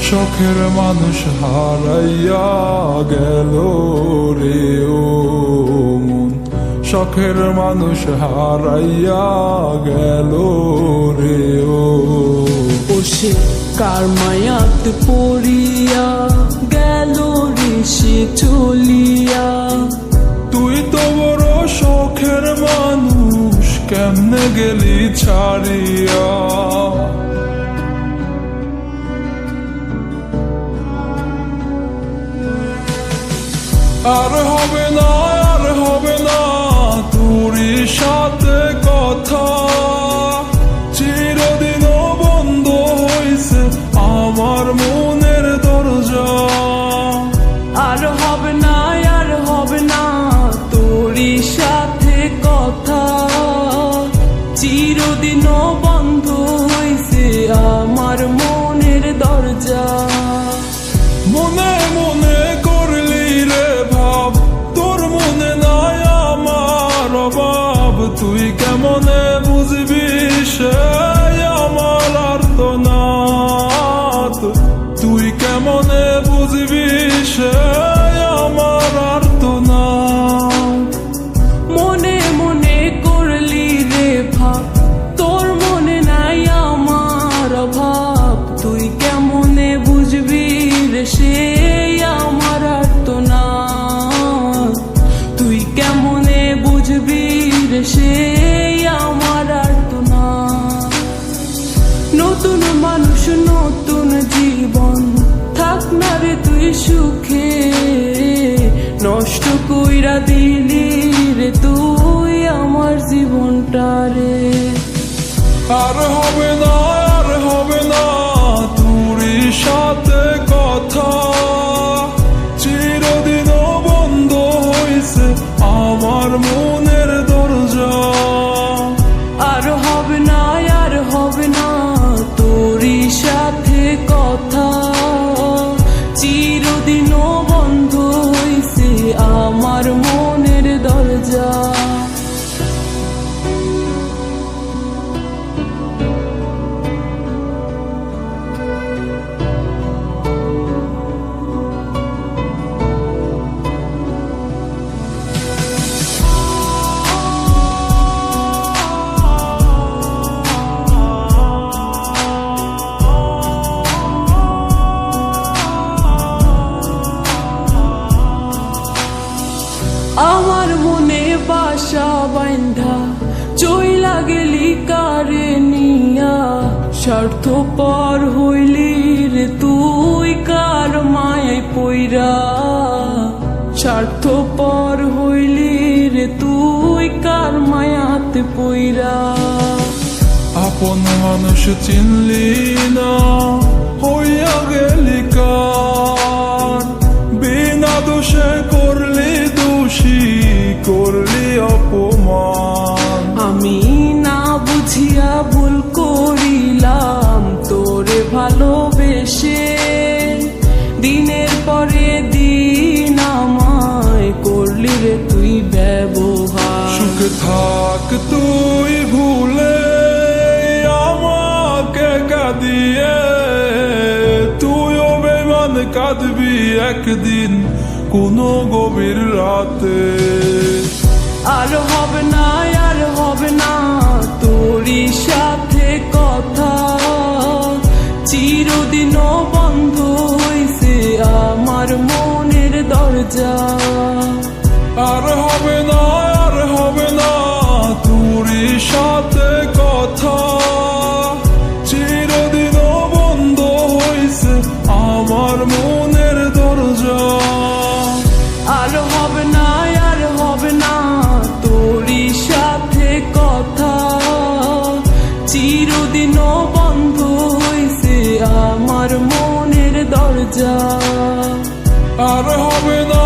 শখের মানুষ হারাইয়া গেল রে ও মন, শখের মানুষ হারাইয়া গেল রে ও। সে কার মায়াত পড়িয়া গেল রে সে চলিয়া। তুই তো বড় শখের মানুষ, কেমনে গেলি ছাড়িয়া। আর হবে না, আর হবে না তোরই সাথে কথা, চিরদিনও বন্ধ হইছে আমার মনের দরজা। আর হবে না, আর হবে না তোরই সাথে কথা, চিরদিনও বন্ধ হইছে আমার মনের দরজা। মনে মনে করলি রে ভাব, তোর মনে নাই আমার অভাব। তুই কেমনে বুঝবি সে আমার আর্তনাদ, তুই কেমনে বুঝবি সে আমার আর্তনাদ। মনে মনে করলি রে ভাব, তোর মনে নাই আমার অভাব। তুই কেমনে বুঝবি রে সে আমার আর্তনাদ, তুই কেমনে বুঝবি রে সে আমার আর্তনাদ। নতুন মানুষ নতুন জীবন, থাক না রে তুই সুখে, নষ্ট কইরা দিলি রে তুই আমার জীবনটা রে। আর হবে না, আর হবে না তোরই সাথে কথা, চিরদিনও বন্ধ হইছে আমার মনের দরজা। আর হবে না, আর হবে না তোরই সাথে কথা, চিরদিনও বন্ধ হইছে আমার মনের দরজা। আমার মনে বাসা বাইন্ধা চইলা গেলি কারে নিয়া, স্বার্থপর হইলি রে তুই কার মায়ায় পইরা। স্বার্থপর হইলি রে তুই কার মায়াতে পইরা। আপন মানুষ চিনলি না, হইয়া গেলি কার। বিনা দোষে করলি দোষী, করলি অপমান। আমি না বুঝিয়া ভুল করিলাম তোরে ভালোবেসে, দিনের পরে দিন আমায় করলি রে তুই ব্যবহার। সুখে থাক তুই ভুলে আমাকে কাঁদিয়ে, তুইও বেমান কাঁদবি একদিন কোনো গভীর রাতে। আর হবে না, আর হবে না তোরই সাথে কথা, চিরদিনও বন্ধ হইছে আমার মনের দরজা। আর হবে না, আর হবে না তোরই সাথে কথা, চিরদিনও বন্ধ হইছে আমার মনের দরজা। আর হবে না, আর হবে না তোরই সাথে কথা, চিরদিনও বন্ধ হইছে আমার মনের দরজা। আর হবে না,